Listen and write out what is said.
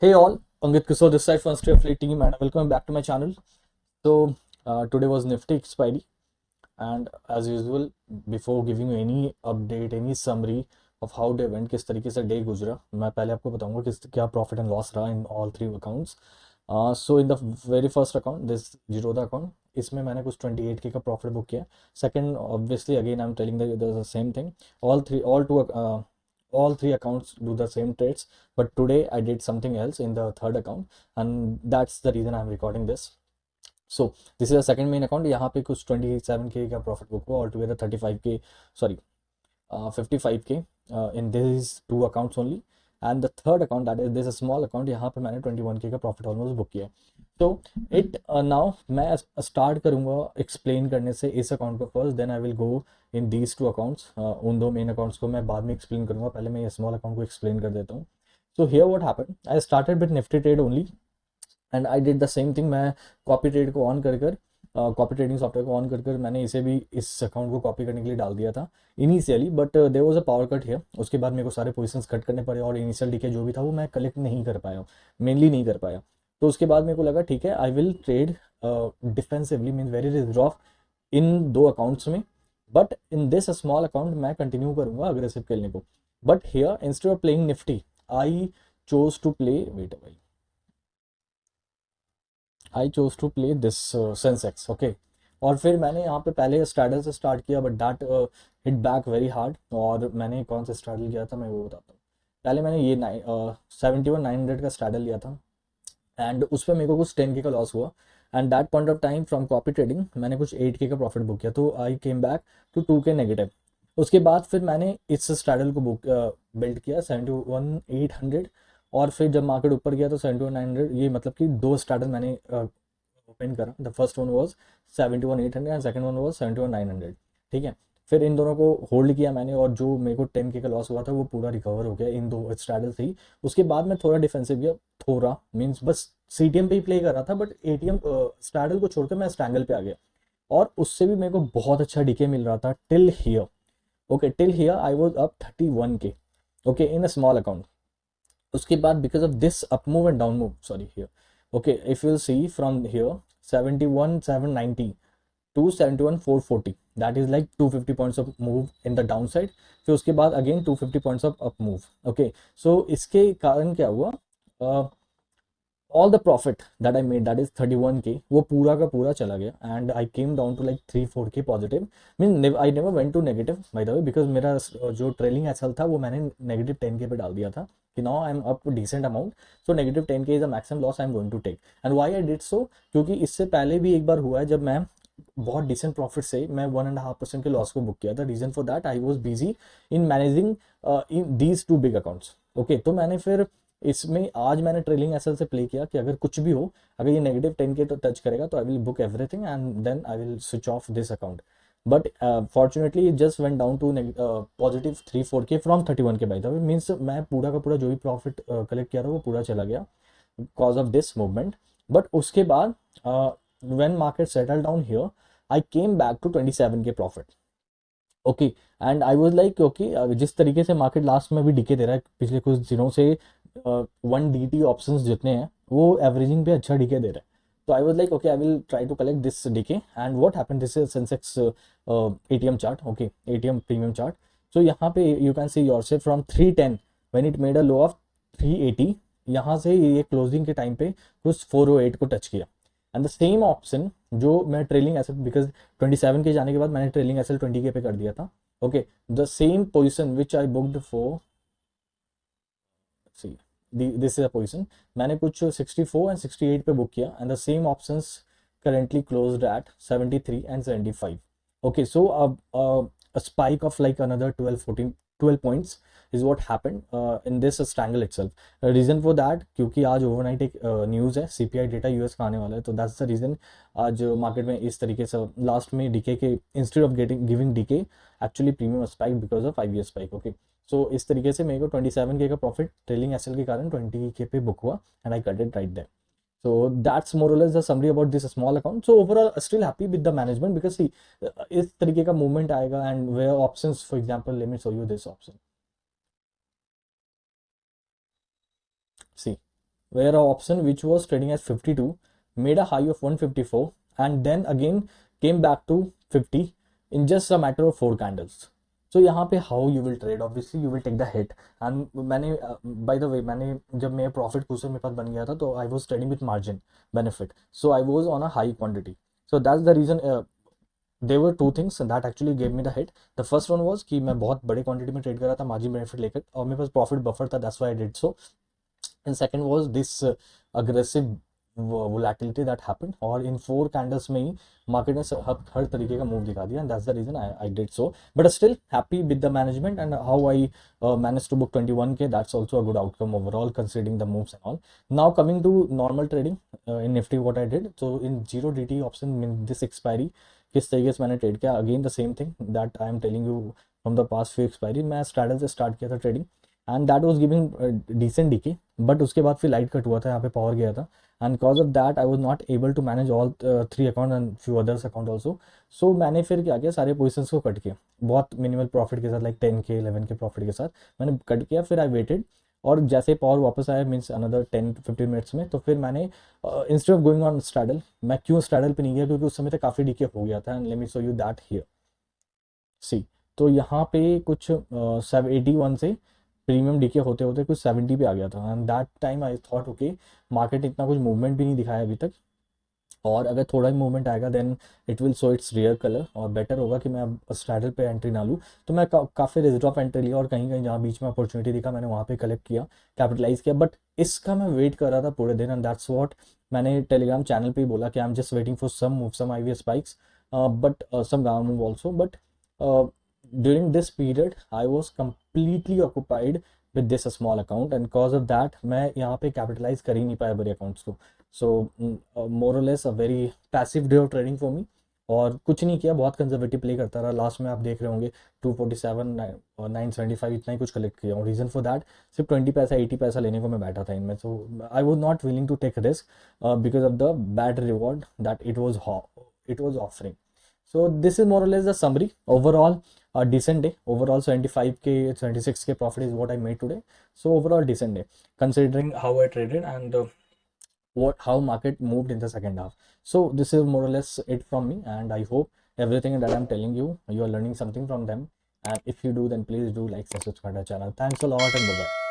Hey all, Pankit Kishore this side from Stray Fleet team and welcome back to my channel. Today was Nifty expiry and as usual, before giving you any update, any summary of how the event किस तरीके से day गुजरा, मैं पहले आपको बताऊंगा किस क्या प्रॉफिट एंड लॉस रहा in all three accounts. So in the very first account this Zerodha account, इसमें मैंने कुछ 28K का प्रॉफिट बुक किया. Second obviously again I am telling the same thing. All three accounts do the same trades, but today I did something else in the third account and that's the reason I'm recording this. So this is a second main account. यहाँ पे कुछ 27K का profit book हुआ, all together 35K, sorry 55K in these two accounts only. And the third account, that is this small account, यहाँ पे मैंने 21K का profit almost book किया. तो इट नाउ मैं स्टार्ट करूँगा एक्सप्लेन करने से इस अकाउंट को first, then I will go in these two accounts. उन दो मेन अकाउंट्स को मैं बाद में एक्सप्लेन करूँगा, पहले मैं ये स्मॉल अकाउंट को एक्सप्लेन कर देता हूँ. So here what happened, I started with Nifty trade only and I did the same thing. मैं कॉपी ट्रेड को ऑन कर कॉपी ट्रेडिंग सॉफ्टवेयर को ऑन कर मैंने इसे भी इस अकाउंट को कॉपी करने के लिए डाल दिया था initially, but there was a power cut here. उसके बाद मेरे को सारे पोजीशंस कट करने पड़े और इनिशियल डीके जो भी था वो मैं कलेक्ट नहीं कर पाया, मेनली नहीं कर पाया. तो उसके बाद मेरे को लगा ठीक है, I will trade defensively, mean very reserve off इन दो अकाउंट्स में, but in this small account मैं कंटिन्यू करूंगा अग्रेसिव खेलने को. But here instead of playing Nifty I chose to play wait भाई I chose to play this Sensex. Okay, और फिर मैंने यहाँ पे पहले स्ट्रैडल से स्टार्ट किया, but that hit back very hard. और मैंने कौन सा स्ट्रैडल किया था मैं वो बताता हूँ. पहले मैंने ये 71,900 का स्ट्रैडल लिया था एंड उस पर मेरे को कुछ 10K का लॉस हुआ. And that point of time from copy trading मैंने कुछ 8K का प्रॉफिट बुक किया, तो I came back to 2K negative. उसके बाद फिर मैंने इस स्ट्रैडल को बुक बिल्ड किया 71,800, और फिर जब मार्केट ऊपर गया तो 71,900. ये मतलब कि दो स्ट्रैडल मैंने ओपन करा. The first one was 71,800 and second one was 71,900. ठीक है, फिर इन दोनों को होल्ड किया मैंने और जो मेरे को 10K का लॉस हुआ था वो पूरा रिकवर हो गया इन दो स्ट्रैडल से ही. उसके बाद मैं थोड़ा डिफेंसिव गया, थोड़ा मीन्स बस सीटीएम पे ही प्ले कर रहा था, बट एटीएम स्ट्रैडल को छोड़कर मैं स्ट्रैंगल पे आ गया और उससे भी मेरे को बहुत अच्छा डीके मिल रहा था till here. Okay, till here I was up 31K, okay, in a small account. उसके बाद because of this up move and down move, sorry here, okay, if you will see from here 71,790 to 71,440, that is like 250 points of move in the down side. फिर उसके बाद again 250 points of up move. Okay, so इसके कारण क्या हुआ, all the profit that I made, that is 31K, वो पूरा का पूरा चला गया and I came down to like 3-4K positive. Mean I never went to negative by the way, because मेरा जो ट्रेलिंग एसएल था वो मैंने नेगेटिव 10K पे डाल दिया था कि now I am up decent amount, so negative 10K is the maximum loss I am going to take. And why I did so, क्योंकि इससे पहले भी एक बार हुआ है जब मैं बहुत डिसेंट प्रॉफिट से मैं 1.5% के लॉस को बुक किया था. Reason for that I was busy in managing in these two big accounts. Okay, तो मैंने फिर इसमें आज मैंने ट्रेलिंग एसएल से प्ले किया कि अगर कुछ भी हो, अगर ये नेगेटिव 10K तो टच करेगा तो I will book everything and then I will switch off this account. But fortunately just went down to positive 3-4K from 31K. By the way means मैं पूरा का पूरा जो भी प्रॉफिट कलेक्ट किया था वो पूरा चला गया because of this movement. But उसके बाद when market settled down here, I came back to 27K profit. Okay, and I was like okay, जिस तरीके से मार्केट लास्ट में भी डीके दे रहा है पिछले कुछ दिनों से, 1DT ऑप्शंस जितने हैं वो एवरेजिंग पे अच्छा डीके दे रहा है. तो I was like okay, I will try to collect this decay. And what happened, this is Sensex ATM chart. Okay, ATM premium chart. So यहाँ पे you can see yourself from 310 when it made a low of 380, यहाँ से ये closing के time पे कुछ 408 को touch किया. एंड द सेम ऑप्शन जो मैं ट्रेलिंग एसेट, बिकॉज 27K जाने के बाद मैंने ट्रेलिंग एसेट 20K पे कर दिया था. Okay, the same position which I booked for, see this is a position मैंने कुछ 64 एंड 68 पे बुक किया and the same options currently closed at 73 and 75. Okay, so a spike of like another 12 points is what happened in this strangle itself. Reason for that, क्योंकि आज overnight एक news है, CPI data US का आने वाला है, तो that's the reason आज मार्केट में इस तरीके से लास्ट में डीके के instead of giving decay actually premium spike because of 5 year spike. Okay, so इस तरीके से मेरे को 27K का प्रॉफिट ट्रेलिंग एसएल के कारण 20K पे बुक हुआ and I cut it right there. So that's more or less the summary about this small account. So overall still happy with the management because see इस तरीके का movement आएगा and where options, for example, let me show you this option. See, where a option which was trading at 52 made a high of 154 and then again came back to 50 in just a matter of 4 candles. So यहाँ पे how you will trade, obviously you will take the hit. And मैंने by the way मैंने जब मेरा profit कुछ मेरे पास बन गया था तो I was trading with margin benefit, so I was on a high quantity. So that's the reason there were two things that actually gave me the hit. The first one was कि मैं बहुत बड़े quantity में trade कर रहा था margin benefit लेकर और मेरे पास profit buffer था, that's why I did so. And second was this aggressive volatility that happened, और इन 4 candles में ही मार्केट ने हर तरीके का मूव दिखा दिया, and that's the reason I did so. But still happy with the management and how I managed to book 21k. That's also a good outcome overall considering the moves and all. Now coming to normal trading in Nifty, what I did, so in 0DT option in this expiry किस तरीके से मैंने trade किया, again the same thing that I am telling you from the past few expiry. मैं straddle से start किया था trading and that was giving decent decay, but उसके बाद फिर लाइट कट हुआ था, यहाँ पे पावर गया था and because of that I was not able to manage all 3 account and few others account also. So मैंने फिर क्या किया, सारे पोजिशंस को कट किया बहुत मिनिमल प्रॉफिट के साथ, लाइक 10k 11k प्रॉफिट के साथ मैंने कट किया. फिर आई वेटेड और जैसे पावर वापस आया मीन्स अनदर 10-15 मिनट्स में, तो फिर मैंने instead of going on straddle, मैं क्यों स्ट्रैडल पे नहीं गया क्योंकि उस समय तक काफ़ी डीके हो गया था. And let me show you that here see. तो यहाँ पे कुछ 81 से प्रीमियम डीके होते होते कुछ 70 पे आ गया था and that time I thought okay market इतना कुछ मूवमेंट भी नहीं दिखाया अभी तक, और अगर थोड़ा ही मूवमेंट आएगा then it will show its real colour और बेटर होगा कि मैं अब स्ट्रैडल पे एंट्री ना लूँ. तो मैं काफ़ी रिस्क ऑफ एंट्री लिया और कहीं कहीं जहाँ बीच में अपॉर्चुनिटी दिखा मैंने वहाँ पे कलेक्ट किया, कैपिटलाइज किया. बट इसका मैं वेट कर रहा था पूरे दिन एंड दैट्स व्हाट मैंने टेलीग्राम चैनल पे ही बोला कि I am just waiting for some move, some IV spikes but some gamma move also. But during this period I was completely occupied with this small account and because of that मैं यहाँ पे capitalize कर ही नहीं पाया बड़े accounts को. So more or less a very passive day of trading for me और कुछ नहीं किया, बहुत कंजर्वेटिव प्ले करता रहा. लास्ट में आप देख रहे होंगे 247 और 975 इतना ही कुछ कलेक्ट किया और रीज़न फॉर दैट सिर्फ 20 पैसा 80 पैसा लेने को मैं बैठा था इनमें. So I was not willing to take risk because of the bad reward that it was offering. So this is more or less the summary. Overall a decent day, overall 75k 76k profit is what I made today. So overall decent day considering how I traded and how market moved in the second half. So this is more or less it from me and I hope everything that I'm telling you are learning something from them, and if you do then please do like, subscribe our channel. Thanks a lot and bye bye.